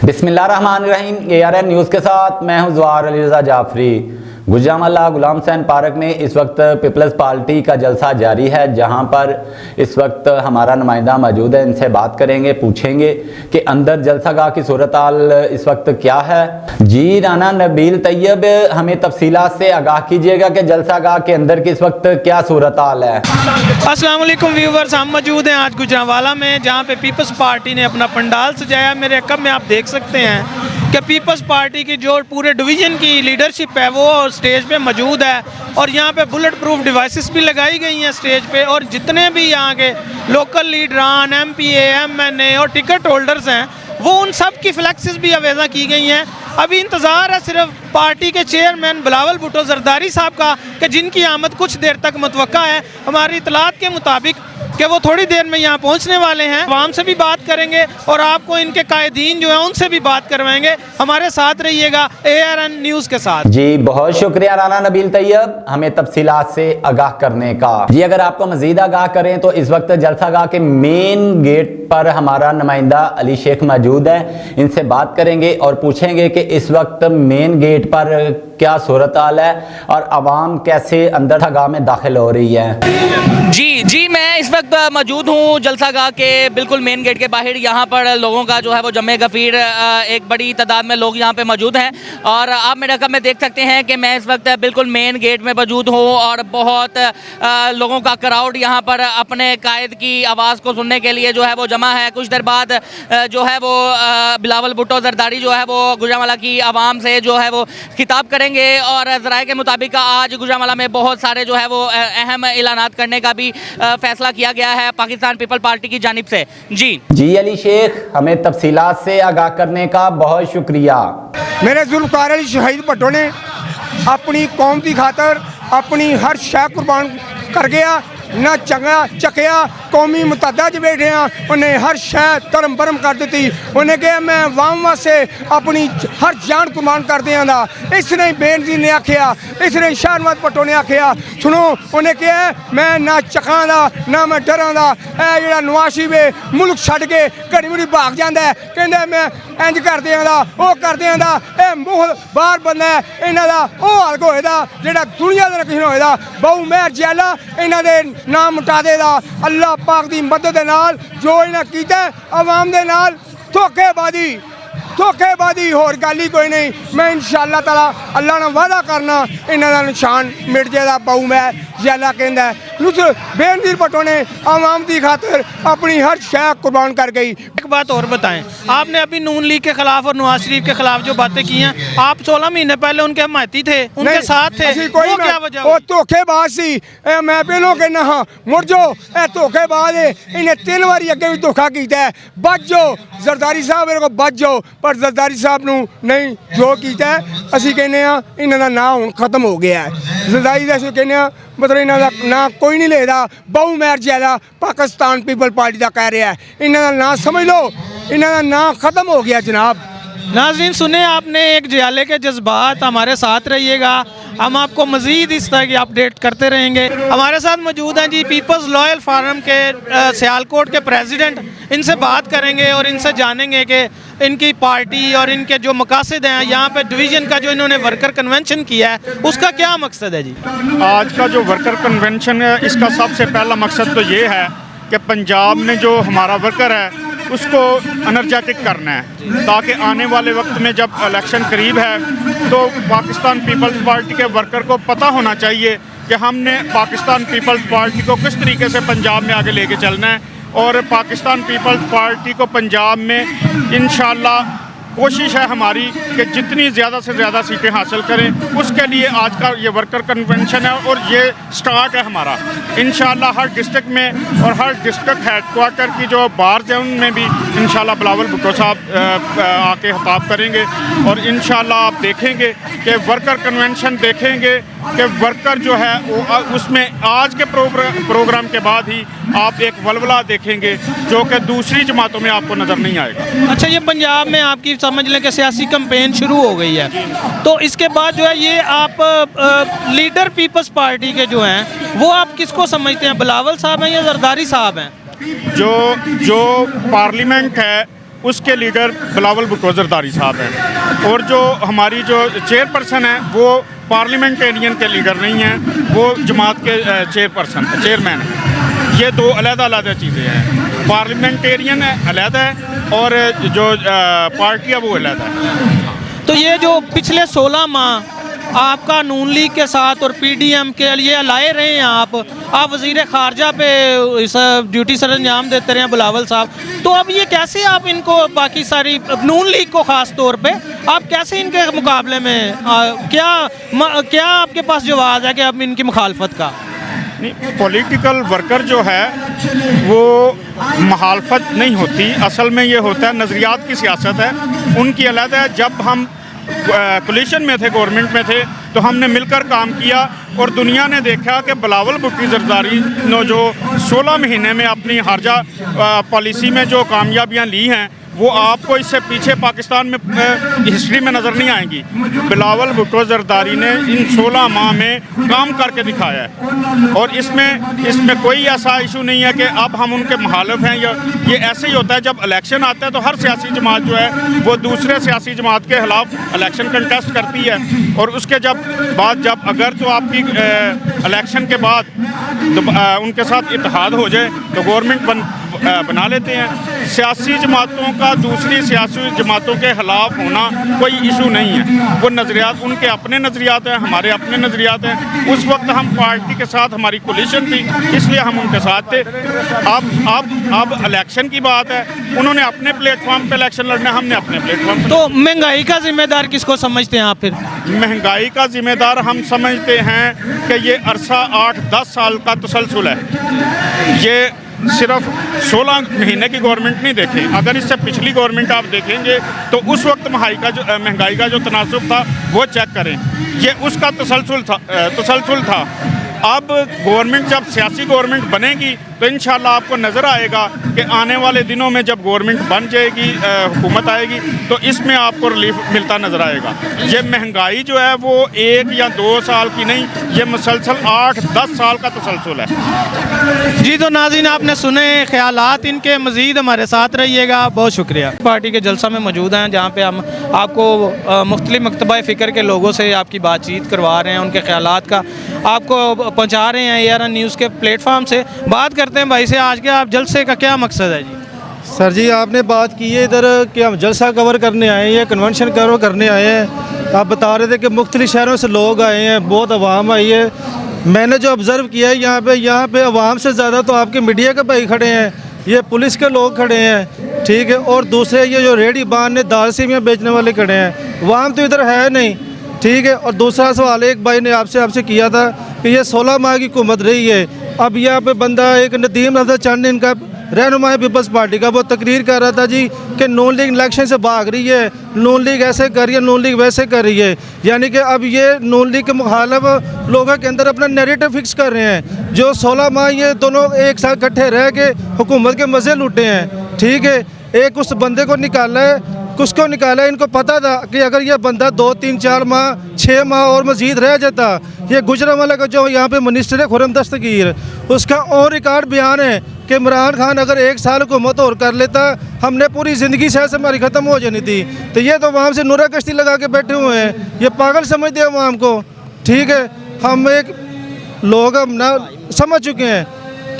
बिस्मिल्लाहिर्रहमानिर्रहीम। ARN news के साथ मैं हूं ज़वार अली रज़ा जाफरी। गुजरांवाला गुलाम हुसैन पार्क में इस वक्त पीपल्स पार्टी का जलसा जारी है, जहां पर इस वक्त हमारा नुमाइंदा मौजूद है। इनसे बात करेंगे, पूछेंगे कि अंदर जलसागाह की सूरत हाल इस वक्त क्या है। जी राना नबील तैयब, हमें तफसीलात से आगाह कीजिएगा कि जलसागाह के अंदर की इस वक्त क्या सूरत हाल है। अस्सलाम वालेकुम व्यूवर्स, हम मौजूद हैं आज गुजरांवाला में, जहां पे पीपल्स पार्टी ने अपना पंडाल सजाया। मेरे कब में आप देख सकते हैं कि पीपल्स पार्टी की जो पूरे डिवीज़न की लीडरशिप है वो स्टेज पे मौजूद है, और यहाँ पे बुलेट प्रूफ डिवाइसेस भी लगाई गई हैं स्टेज पे। और जितने भी यहाँ के लोकल लीडरान, MPA, MNA और टिकट होल्डर्स हैं, वो उन सब की फ्लैक्सेस भी अवेज़ा की गई हैं। अभी इंतज़ार है सिर्फ पार्टी के चेयरमैन बिलावल भुट्टो जरदारी साहब का, कि जिनकी आमद कुछ देर तक मुतवक्का है। हमारी इतलात के मुताबिक कि वो थोड़ी देर में यहाँ पहुँचने वाले हैं। आवाम से भी बात करेंगे और आपको इनके कायदीन जो है उनसे भी बात करवाएंगे। हमारे साथ रहिएगा ARN न्यूज़ के साथ। जी बहुत शुक्रिया राना नबील तैयब, हमें तफसीलात से आगाह करने का। जी अगर आपको मजीद आगाह करें तो इस वक्त जलसागाह के मेन गेट पर हमारा नुमाइंदा अली शेख मौजूद है। इनसे बात करेंगे और पूछेंगे कि इस वक्त मेन गेट पर क्या सूरत हाल है और आवाम कैसे अंदर जलसागाह में दाखिल हो रही है। जी मैं इस वक्त मौजूद हूँ जलसागाह के बिल्कुल मेन गेट के बाहर। यहाँ पर लोगों का जो है वो जमे गफीर, एक बड़ी तादाद में लोग यहाँ पे मौजूद हैं। और आप मेरे रकम में देख सकते हैं कि मैं इस वक्त बिल्कुल मेन गेट में मौजूद हूँ, और बहुत लोगों का क्राउड यहाँ पर अपने कायद की आवाज़ को सुनने के लिए जो है वो जमा है। कुछ देर बाद जो है वो बिलावल भुट्टो जरदारी जो है वो गुजरांवाला की आवाम से जो है वो खिताब करेंगे। और ज़राए के मुताबिक आज गुजरांवाला में बहुत सारे जो है वो अहम ऐलानात करने का भी फैसला किया गया है पाकिस्तान पीपल पार्टी की जानिब से। जी अली शेख, हमें तफसीलात से आगाह करने का बहुत शुक्रिया। मेरे जुल्फ़िकार अली शहीद भट्टो ने अपनी कौम की खातर अपनी हर शय कुर्बान कर गया, ना चंगा चकिया कौमी मुतहदा च बैठे उन्हें हर शय धर्म भरम कर दी। उन्हें कहा मैं वाम वास्ते अपनी हर जान कुर्बान कर दिया। इसने बेनज़ीर ने आखिया, इसने शाहनवाज भट्टो ने आखिया सुनो, उन्हें कहा मैं ना चखा दा ना मैं डरा दा। जो नवाज शरीफ है मुल्क छड़ के घड़ी मुड़ी भाग जाता है, कहता मैं इंज कर दिया वो कर दिया। मुगल बाहर बंदा है, इन्हों का वो हल्क होए जोड़ा दुनिया के किसी होए। बहु मेहर जैला इन्हों के नाम मिटा देगा। अल्लाह पाक की मदद नाल जो इन्हें किया आवाम दे नाल धोखेबाजी होर गल ही कोई नहीं। मैं इंशाअल्लाह ताला अल्लाह ने वादा करना इन्हों का निशान मिट जाएगा। बहु मेहर जैला कहता है बेनज़ीर भट्टो ने आवाम की खातिर अपनी हर शय कुर्बान कर गई। एक बात और बताएं, आपने अभी नून लीग के खिलाफ और नवाज शरीफ के खिलाफ जो बातें की हैं, आप 16 महीने पहले उनके हमायती थे, उनके साथ थे, वो क्या वजह? वो धोखेबाज सी। मैं पहलों कहना हाँ मुड़ जाओ, धोखेबाज है। इन्हें 3 बारी अगे भी धोखा किया है। बच जाओ जरदारी साहब, मेरे को बच जाओ। पर जरदारी साहब नूं नहीं जो किया असीं कहने इन्हों का नाम हुण खत्म हो गया है। जरदारी असीं कहने मतलब इन्हों का नाम कोई नहीं लेता। बहु मेहर जैला पाकिस्तान पीपल पार्टी का कह रहा है, इन्हों का नाम समझ लो, इन्हों का नाम खत्म हो गया जनाब। नाज़रीन सुने आपने एक जयाले के जज्बात। हमारे साथ रहिएगा, हम आपको मज़ीद इस तरह की अपडेट करते रहेंगे। हमारे साथ मौजूद हैं जी पीपल्स लॉयल फार्म के सियालकोट के प्रेसिडेंट। इनसे बात करेंगे और इनसे जानेंगे कि इनकी पार्टी और इनके जो मकासद हैं, यहाँ पे डिवीज़न का जो इन्होंने वर्कर कन्वेंशन किया है उसका क्या मकसद है जी? आज का जो वर्कर कन्वेंशन है इसका सबसे पहला मकसद तो ये है कि पंजाब में जो हमारा वर्कर है उसको एनर्जेटिक करना है, ताकि आने वाले वक्त में जब इलेक्शन करीब है तो पाकिस्तान पीपल्स पार्टी के वर्कर को पता होना चाहिए कि हमने पाकिस्तान पीपल्स पार्टी को किस तरीके से पंजाब में आगे लेके चलना है। और पाकिस्तान पीपल्स पार्टी को पंजाब में इंशाअल्लाह कोशिश है हमारी कि जितनी ज़्यादा से ज़्यादा सीटें हासिल करें। उसके लिए आज का ये वर्कर कन्वेंशन है और ये स्टार्ट है हमारा। इंशाअल्लाह हर डिस्ट्रिक्ट में और हर डिस्ट्रिक्ट हेडक्वार्टर की जो बार्स हैं उनमें भी इंशाअल्लाह बिलावल भुट्टो साहब आके खिताब करेंगे। और इंशाअल्लाह आप देखेंगे कि वर्कर कन्वेंशन देखेंगे कि वर्कर जो है वो उसमें आज के प्रोग्राम के बाद ही आप एक वलवला देखेंगे जो कि दूसरी जमातों में आपको नज़र नहीं आएगा। अच्छा, ये पंजाब में आपकी समझ लें कि सियासी कैंपेन शुरू हो गई है, तो इसके बाद जो है ये आप लीडर पीपल्स पार्टी के जो हैं वो आप किसको समझते हैं, बिलावल साहब हैं या जरदारी साहब हैं? जो पार्लियामेंट है اس کے لیڈر بلاول بھٹو زرداری صاحب ہیں، اور جو ہماری جو چیئر پرسن ہیں وہ پارلیمنٹیرین کے لیڈر نہیں ہیں، وہ جماعت کے چیئرمین ہیں۔ یہ دو علیحدہ علیحدہ چیزیں ہیں، پارلیمنٹیرین علیحدہ ہے اور جو پارٹی ہے وہ علیحدہ ہے۔ تو یہ جو پچھلے 16 ماہ آپ کا نون لیگ کے ساتھ اور پی ڈی ایم کے لیے لائے رہے ہیں، آپ وزیر خارجہ پہ ڈیوٹی سر انجام دیتے رہے ہیں بلاول صاحب، تو اب یہ کیسے آپ ان کو باقی ساری نون لیگ کو خاص طور پہ آپ کیسے ان کے مقابلے میں کیا آپ کے پاس جواز ہے کہ اب ان کی مخالفت کا؟ پولیٹیکل ورکر جو ہے وہ مخالفت نہیں ہوتی، اصل میں یہ ہوتا ہے نظریات کی سیاست ہے، ان کی علیحدہ ہے۔ جب ہم کولیشن میں تھے، گورنمنٹ میں تھے، تو ہم نے مل کر کام کیا اور دنیا نے دیکھا کہ بلاول بھٹو زرداری نے جو 16 مہینے میں اپنی خارجہ پالیسی میں جو کامیابیاں لی ہیں وہ آپ کو اس سے پیچھے پاکستان میں ہسٹری میں نظر نہیں آئیں گی۔ بلاول بھٹو زرداری نے ان 16 ماہ میں کام کر کے دکھایا ہے، اور اس میں کوئی ایسا ایشو نہیں ہے کہ اب ہم ان کے مخالف ہیں۔ یہ ایسے ہی ہوتا ہے، جب الیکشن آتا ہے تو ہر سیاسی جماعت جو ہے وہ دوسرے سیاسی جماعت کے خلاف الیکشن کنٹیسٹ کرتی ہے، اور اس کے جب اگر تو آپ کی الیکشن کے بعد ان کے ساتھ اتحاد ہو جائے تو گورنمنٹ بنا لیتے ہیں۔ سیاسی جماعتوں کا دوسری سیاسی جماعتوں کے خلاف ہونا کوئی ایشو نہیں ہے، وہ نظریات ان کے اپنے نظریات ہیں، ہمارے اپنے نظریات ہیں۔ اس وقت ہم پارٹی کے ساتھ ہماری کولیشن تھی، اس لیے ہم ان کے ساتھ تھے۔ اب الیکشن کی بات ہے، انہوں نے اپنے پلیٹ فارم پہ الیکشن لڑنا، ہم نے اپنے پلیٹ فارم پہ۔ تو مہنگائی کا ذمہ دار کس کو سمجھتے ہیں آپ پھر؟ مہنگائی کا ذمہ دار ہم سمجھتے ہیں کہ یہ عرصہ 8-10 سال کا تسلسل ہے، یہ صرف 16 مہینے کی گورنمنٹ نہیں دیکھیں، اگر اس سے پچھلی گورنمنٹ آپ دیکھیں گے تو اس وقت مہنگائی کا جو تناسب تھا وہ چیک کریں، یہ اس کا تسلسل تھا۔ اب گورنمنٹ جب سیاسی گورنمنٹ بنے گی تو انشاءاللہ آپ کو نظر آئے گا کہ آنے والے دنوں میں جب گورنمنٹ بن جائے گی، حکومت آئے گی، تو اس میں آپ کو ریلیف ملتا نظر آئے گا۔ یہ مہنگائی جو ہے وہ 1 یا 2 سال کی نہیں، یہ مسلسل 8-10 سال کا تسلسل ہے۔ جی تو ناظرین آپ نے سنے خیالات ان کے، مزید ہمارے ساتھ رہیے گا، بہت شکریہ۔ پارٹی کے جلسہ میں موجود ہیں جہاں پہ ہم آپ کو مختلف مکتبہ فکر کے لوگوں سے آپ کی بات چیت کروا رہے ہیں، ان کے خیالات کا آپ کو پہنچا رہے ہیں ARN نیوز کے پلیٹ فارم سے۔ بات کرتے ہیں بھائی سے، آج کے آپ جلسے کا کیا مقصد ہے؟ جی سر جی آپ نے بات کی ہے ادھر کہ ہم جلسہ کور کرنے آئے ہیں، کنونشن کور کرنے آئے ہیں۔ آپ بتا رہے تھے کہ مختلف شہروں سے لوگ آئے ہیں، بہت عوام آئی ہے۔ میں نے جو آبزرو کیا ہے یہاں پہ عوام سے زیادہ تو آپ کے میڈیا کے بھائی کھڑے ہیں، یہ پولیس کے لوگ کھڑے ہیں، ٹھیک ہے، اور دوسرے یہ جو ریڑھی باندھنے دال سیویاں بیچنے والے کھڑے ہیں، عوام تو ادھر ہے نہیں، ٹھیک ہے۔ اور دوسرا سوال ایک بھائی نے آپ سے کیا تھا کہ یہ 16 ماہ کی حکومت رہی ہے، اب یہاں پہ بندہ ایک ندیم افضل چند ان کا رہنما پیپلز پارٹی کا، وہ تقریر کر رہا تھا جی کہ نون لیگ الیکشن سے بھاگ رہی ہے، نون لیگ ایسے کر رہی ہے، نون لیگ ویسے کر رہی ہے، یعنی کہ اب یہ نون لیگ کے مخالف لوگوں کے اندر اپنا نیریٹو فکس کر رہے ہیں۔ جو 16 ماہ یہ دونوں ایک ساتھ اکٹھے رہ کے حکومت کے مزے لوٹے ہیں، ٹھیک ہے، ایک اس بندے کو نکالا ہے، کس کو نکالا ہے؟ ان کو پتا تھا کہ اگر یہ بندہ 2-3-4 ماہ 6 ماہ اور مزید رہ جاتا، یہ گجرانوالہ کا جو یہاں پہ منسٹر ہے خرم دستگیر، اس کا اور ریکارڈ بیان ہے کہ عمران خان اگر 1 سال حکومت اور کر لیتا ہم نے پوری زندگی سے ہماری ختم ہو جانی تھی۔ تو یہ تو عوام سے نورہ کشتی لگا کے بیٹھے ہوئے ہیں، یہ پاگل سمجھتے ہیں عوام کو، ٹھیک ہے۔ ہم ایک لوگ ہم نہ سمجھ چکے ہیں،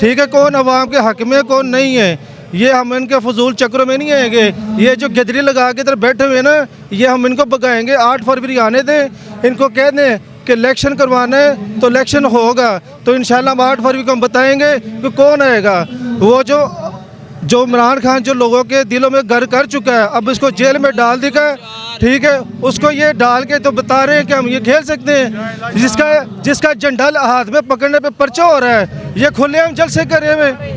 ٹھیک ہے، کون عوام کے حق میں کون نہیں ہے۔ یہ ہم ان کے فضول چکروں میں نہیں آئیں گے، یہ جو گدری لگا کے ادھر بیٹھے ہوئے نا، یہ ہم ان کو بگائیں گے۔ 8 فروری آنے دیں، ان کو کہہ دیں کہ الیکشن کروانا ہے تو الیکشن ہوگا، تو انشاءاللہ ہم 8 فروری کو ہم بتائیں گے کہ کون آئے گا۔ وہ جو عمران خان جو لوگوں کے دلوں میں گھر کر چکا ہے، اب اس کو جیل میں ڈال دے گا، ٹھیک ہے، اس کو یہ ڈال کے تو بتا رہے ہیں کہ ہم یہ کھیل سکتے ہیں۔ جس کا جھنڈا ہاتھ میں پکڑنے پہ پرچہ ہو رہا ہے، یہ کھلے ہم جلسے کرے ہوئے،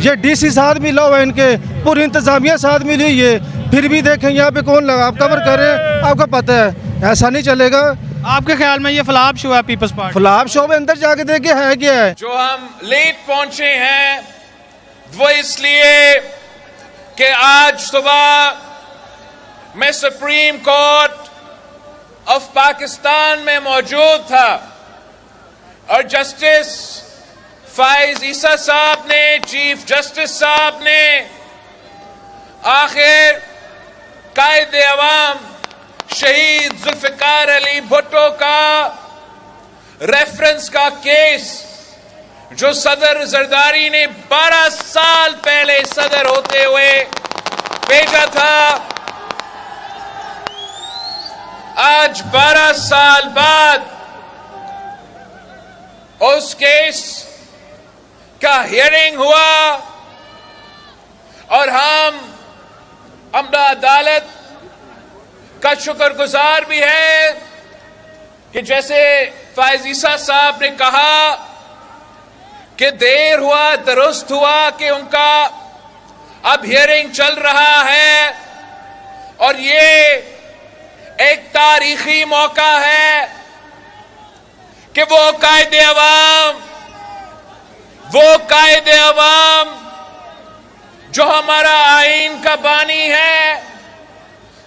یہ DC ساتھ ملا ہوا ہے، ان کے پوری انتظامیہ ساتھ ملی ہوئی ہے، پھر بھی دیکھیں یہاں پہ کون لگا، آپ کور کر رہے ہیں، آپ کو پتہ ہے ایسا نہیں چلے گا۔ آپ کے خیال میں یہ فلاپ شو ہے پیپلز پارٹی؟ فلاپ شو میں اندر جا کے دیکھے ہے کیا ہے؟ جو ہم لیٹ پہنچے ہیں وہ اس لیے کہ آج صبح میں سپریم کورٹ آف پاکستان میں موجود تھا اور جسٹس فائز عیسیٰ صاحب نے، چیف جسٹس صاحب نے आखिर कायदे अवाम शहीद जुल्फिकार अली भुट्टो का रेफरेंस का केस जो सदर जरदारी ने 12 साल पहले सदर होते हुए भेजा था, आज 12 साल बाद उस केस का हियरिंग हुआ और हम अमला अदालत का शुक्रगुजार भी है कि जैसे फायज ईसा साहब ने कहा कि देर हुआ दुरुस्त हुआ कि उनका अब हियरिंग चल रहा है और ये एक तारीखी मौका है कि वो कायदे अवाम जो हमारा आईन का बानी है,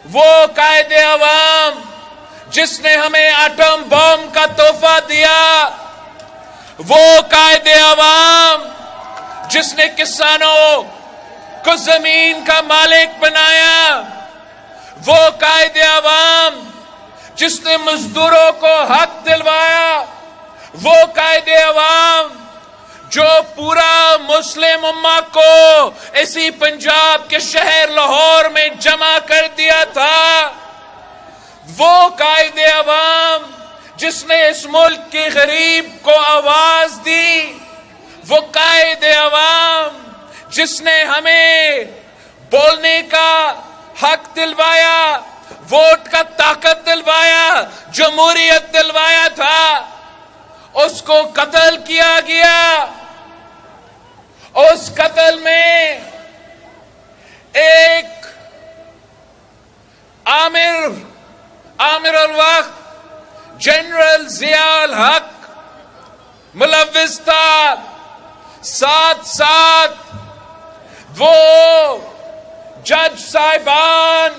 वो कायदे अवाम जिसने हमें एटम बम का तोहफा दिया, वो कायदे अवाम जिसने किसानों को जमीन का मालिक बनाया, वो कायदे अवाम जिसने मजदूरों को हक दिलवाया, वो कायदे अवाम जो पूरा मुस्लिम उम्मा को इसी पंजाब के शहर लाहौर में जमा कर दिया था, वो कायदे अवाम जिसने इस मुल्क के गरीब को आवाज दी, वो कायदे अवाम जिसने हमें बोलने का हक दिलवाया, वोट का ताकत दिलवाया, जमहूरियत दिलवाया था, उसको कत्ल किया गया। उस कत्ल में एक आमिर उल वक्त जनरल जियाउल हक मुलव्विस था, साथ साथ वो जज साहिबान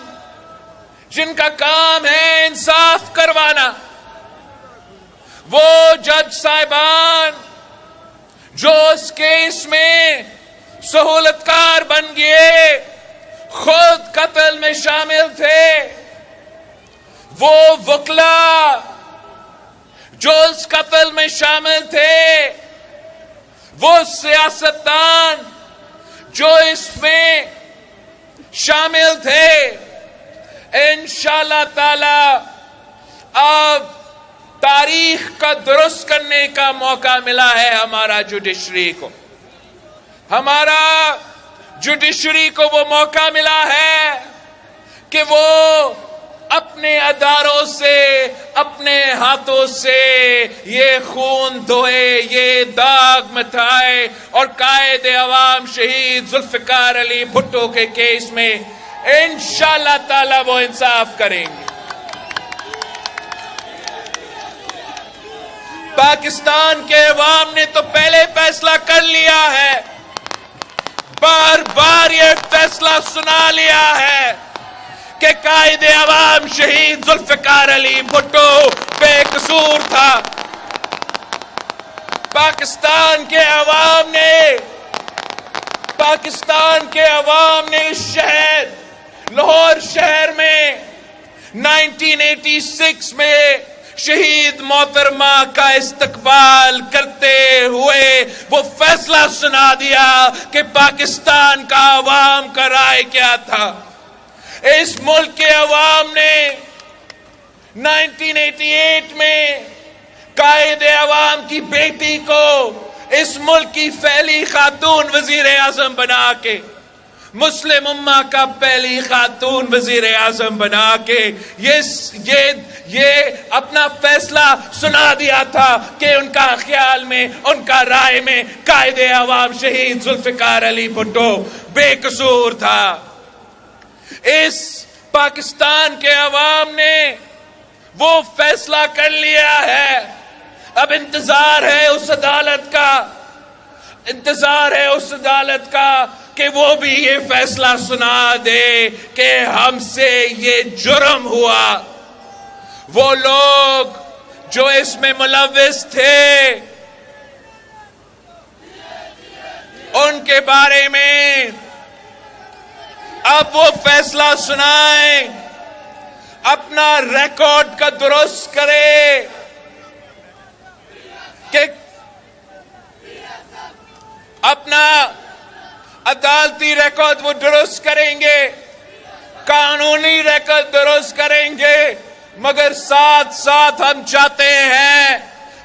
जिनका काम है इंसाफ करवाना, वो जज साहिबान जो इस केस में सहूलतकार बन गए, खुद कत्ल में शामिल थे, वो वकला जो इस कत्ल में शामिल थे, वो सियासतदान जो इसमें शामिल थे, इंशाअल्लाह ताला अब तारीख का दुरुस्त करने का मौका मिला है हमारा जुडिशरी को वो मौका मिला है कि वो अपने अदारों से, अपने हाथों से ये खून धोए, ये दाग मिटाए और कायदे अवाम शहीद जुल्फिकार अली भुट्टो के केस में इंशाअल्लाह ताला वो इंसाफ करेंगे। पाकिस्तान के अवाम ने तो पहले फैसला कर लिया है, बार बार ये फैसला सुना लिया है कि कायदे अवाम शहीद जुल्फिकार अली भुट्टो बेकसूर था। पाकिस्तान के अवाम ने इस शहर लाहौर शहर में 1986 में शहीद मोहतरमा का इस्तकबाल करते हुए वो फैसला सुना दिया कि पाकिस्तान का अवाम का राय क्या था। इस मुल्क के अवाम ने 1988 में कायदे अवाम की बेटी को इस मुल्क की पहली खातून वजीर आजम बना के, मुस्लिम उम्मा का पहली खातून वजीर आजम बना के ये अपना फैसला सुना दिया था कि उनका ख्याल में, उनका राय में कायदे अवाम शहीद जुल्फिकार अली भुट्टो बेकसूर था। इस पाकिस्तान के अवाम ने वो फैसला कर लिया है। अब इंतजार है उस अदालत का कि वो भी ये फैसला सुना दे कि हमसे ये जुर्म हुआ। वो लोग जो इसमें मुलव्विस थे उनके बारे में अब वो फैसला सुनाएं, अपना रिकॉर्ड का दुरुस्त करे कि अपना अदालती रिकॉर्ड वो दुरुस्त करेंगे, कानूनी रिकॉर्ड दुरुस्त करेंगे, मगर साथ साथ हम चाहते हैं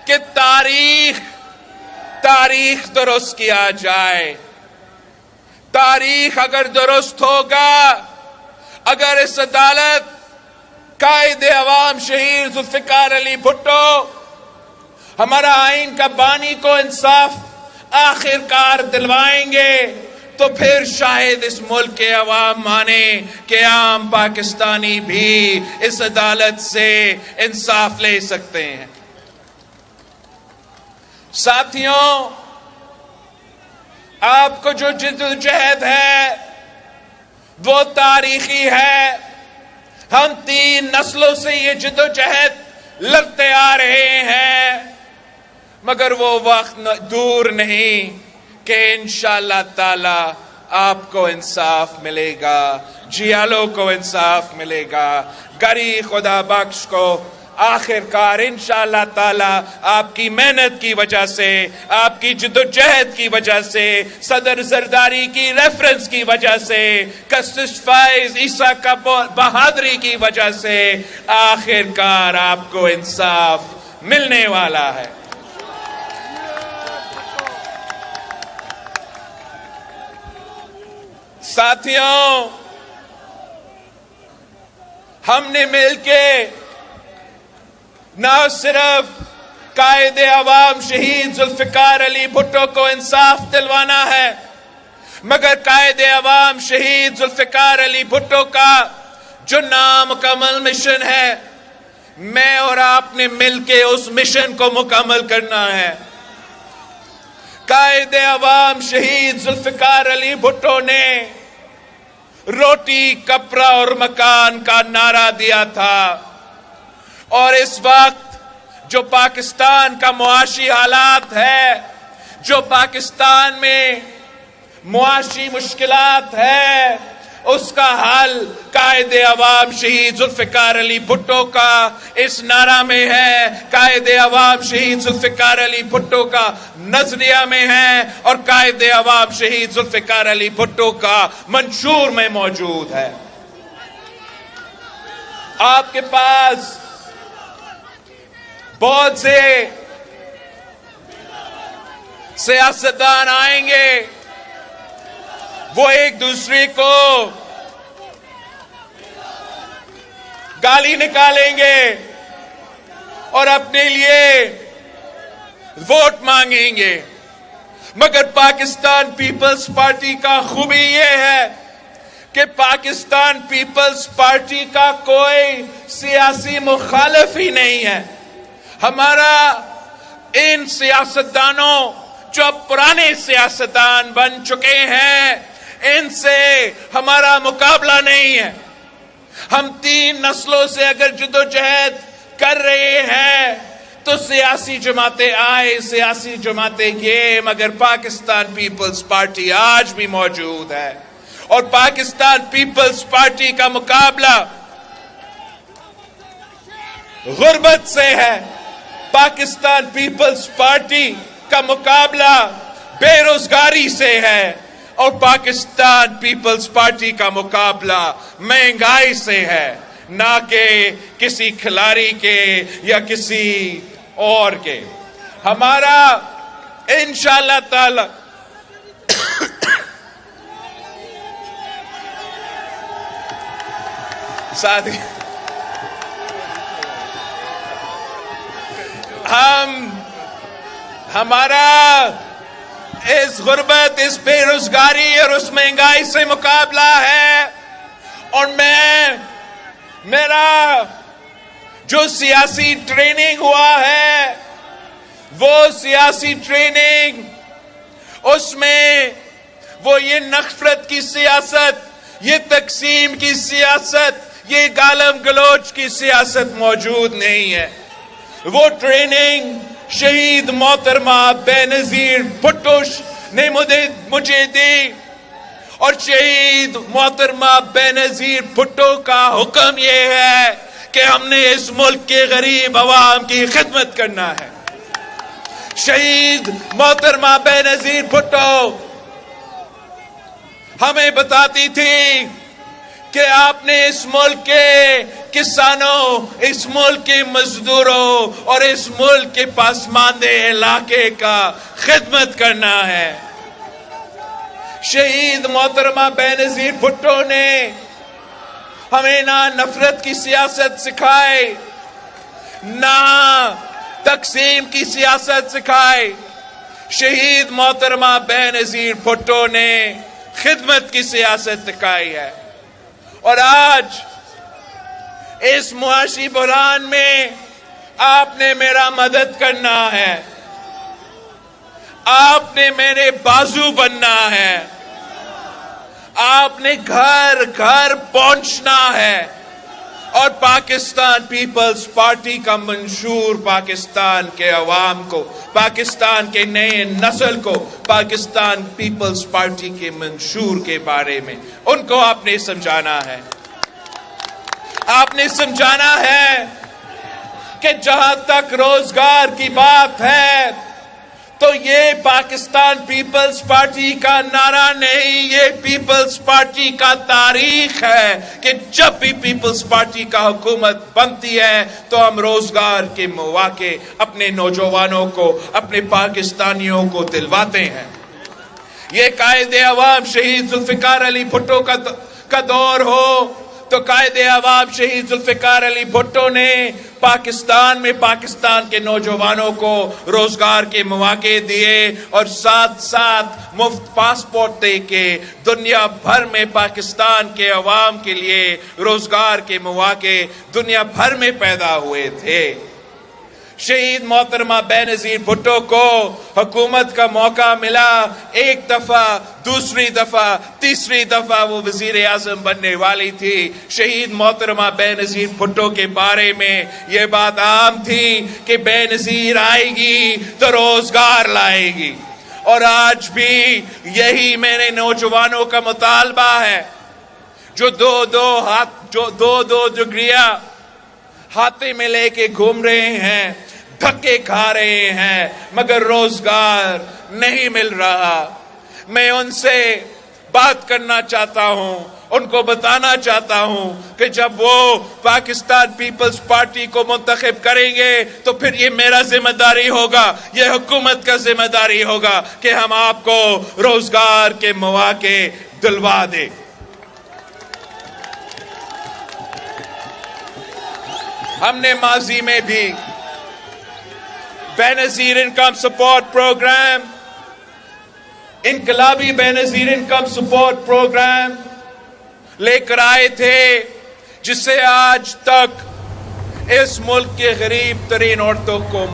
कि तारीख दुरुस्त किया जाए। तारीख अगर दुरुस्त होगा, अगर इस अदालत कायदे अवाम शहीद जुल्फिकार अली भुट्टो, हमारा आइन का बानी को इंसाफ आखिरकार दिलवाएंगे, तो फिर शायद इस मुल्क के अवाम माने कि आम पाकिस्तानी भी इस अदालत से इंसाफ ले सकते हैं। साथियों, आपको जो जिद्दोजहद है वो तारीखी है। हम 3 नस्लों से ये जिद्दोजहद लड़ते आ रहे हैं, मगर वो वक्त दूर नहीं कि इंशाअल्लाह ताला आपको इंसाफ मिलेगा, जियालो को इंसाफ मिलेगा, गरी खुदा बख्श को आखिरकार इंशाअल्लाह ताला आपकी मेहनत की वजह से, आपकी जिद्दोजहद की वजह से, सदर जरदारी की रेफरेंस की वजह से, कशिश फाइज ईसा का बहादुरी की वजह से आखिरकार आपको इंसाफ मिलने वाला है। साथियों, हमने मिलके न सिर्फ कायदे अवाम शहीद जुल्फिकार अली भुट्टो को इंसाफ दिलवाना है, मगर कायदे अवाम शहीद जुल्फिकार अली भुट्टो का जो नामुकम्मल मिशन है, मैं और आपने मिलके उस मिशन को मुकम्मल करना है। कायदे अवाम शहीद जुल्फिकार अली भुट्टो ने रोटी, कपड़ा और मकान का नारा दिया था, और इस वक्त जो पाकिस्तान का मुआशी हालात है, जो पाकिस्तान में मुआशी मुश्किलात है, उसका हल कायदे अवाम शहीद जुल्फिकार अली भुट्टो का इस नारा में है, कायदे अवाम शहीद जुल्फिकार अली भुट्टो का नजरिया में है, और कायदे अवाम शहीद जुल्फिकार अली भुट्टो का मंशूर में मौजूद है। आपके पास बहुत से सियासतदान आएंगे, वो एक दूसरे को गाली निकालेंगे और अपने लिए वोट मांगेंगे, मगर पाकिस्तान पीपल्स पार्टी का खूबी ये है कि पाकिस्तान पीपल्स पार्टी का कोई सियासी मुखालिफ ही नहीं है। हमारा इन सियासतदानों जो पुराने सियासतदान बन चुके हैं, इनसे हमारा मुकाबला नहीं है। हम 3 नस्लों से अगर जिद्दोजहद कर रहे हैं तो सियासी जमातें आए, सियासी जमातें गए, मगर पाकिस्तान पीपल्स पार्टी आज भी मौजूद है, और पाकिस्तान पीपल्स पार्टी का मुकाबला गुर्बत से है। पाकिस्तान पीपल्स पार्टी का मुकाबला बेरोजगारी से है, और पाकिस्तान पीपल्स पार्टी का मुकाबला महंगाई से है, ना कि किसी खिलाड़ी के या किसी और के। हमारा इंशाअल्लाह ताला साथी हमारा इस गुर्बत, इस बेरोजगारी और उस महंगाई से मुकाबला है, और मेरा जो सियासी ट्रेनिंग हुआ है, वो सियासी ट्रेनिंग, उसमें वो ये नफरत की सियासत, ये तकसीम की सियासत, ये गालम गलोच की सियासत मौजूद नहीं है। वो ट्रेनिंग शहीद मोहतरमा बेनजीर भुट्टो ने मुझे दी, اور شہید محترمہ بینظیر بھٹو کا حکم یہ ہے کہ ہم نے اس ملک کے غریب عوام کی خدمت کرنا ہے. شہید محترمہ بینظیر بھٹو ہمیں بتاتی تھی کہ آپ نے اس ملک کے کسانوں، اس ملک کے مزدوروں اور اس ملک کے پسماندے علاقے کا خدمت کرنا ہے. شہید محترمہ بینظیر بھٹو نے ہمیں نہ نفرت کی سیاست سکھائی، نہ تقسیم کی سیاست سکھائی. شہید محترمہ بینظیر بھٹو نے خدمت کی سیاست سکھائی ہے. اور آج اس معاشی بحران میں آپ نے میرا مدد کرنا ہے، آپ نے میرے بازو بننا ہے، آپ نے گھر گھر پہنچنا ہے اور پاکستان پیپلز پارٹی کا منشور پاکستان کے عوام کو، پاکستان کے نئے نسل کو پاکستان پیپلز پارٹی کے منشور کے بارے میں ان کو آپ نے سمجھانا ہے. آپ نے سمجھانا ہے کہ جہاں تک روزگار کی بات ہے تو یہ پاکستان پیپلز پارٹی کا نعرہ نہیں، یہ پیپلز پارٹی کا تاریخ ہے کہ جب بھی پیپلز پارٹی کا حکومت بنتی ہے تو ہم روزگار کے مواقع اپنے نوجوانوں کو، اپنے پاکستانیوں کو دلواتے ہیں. یہ قائد عوام شہید ذوالفقار علی بھٹو کا دور ہو تو قائد عوام شہید ذوالفقار علی بھٹو نے پاکستان میں پاکستان کے نوجوانوں کو روزگار کے مواقع دیے اور ساتھ ساتھ مفت پاسپورٹ دے کے دنیا بھر میں پاکستان کے عوام کے لیے روزگار کے مواقع دنیا بھر میں پیدا ہوئے تھے. شہید محترمہ بینظیر بھٹو کو حکومت کا موقع ملا، ایک دفعہ، دوسری دفعہ، تیسری دفعہ وہ وزیر اعظم بننے والی تھی. شہید محترمہ بینظیر بھٹو کے بارے میں یہ بات عام تھی کہ بینظیر آئے گی تو روزگار لائے گی. اور آج بھی یہی میرے نوجوانوں کا مطالبہ ہے جو دو ڈگریاں ہاتھے میں لے کے گھوم رہے ہیں، دھکے کھا رہے ہیں مگر روزگار نہیں مل رہا. میں ان سے بات کرنا چاہتا ہوں، ان کو بتانا چاہتا ہوں کہ جب وہ پاکستان پیپلز پارٹی کو منتخب کریں گے تو پھر یہ میرا ذمہ داری ہوگا، یہ حکومت کا ذمہ داری ہوگا کہ ہم آپ کو روزگار کے مواقع دلوا دیں. ہم نے ماضی میں بھی بینظیر انکم سپورٹ پروگرام، انقلابی بینظیر انکم سپورٹ پروگرام لے کر آئے تھے جس سے آج تک اس ملک کے غریب ترین عورتوں کو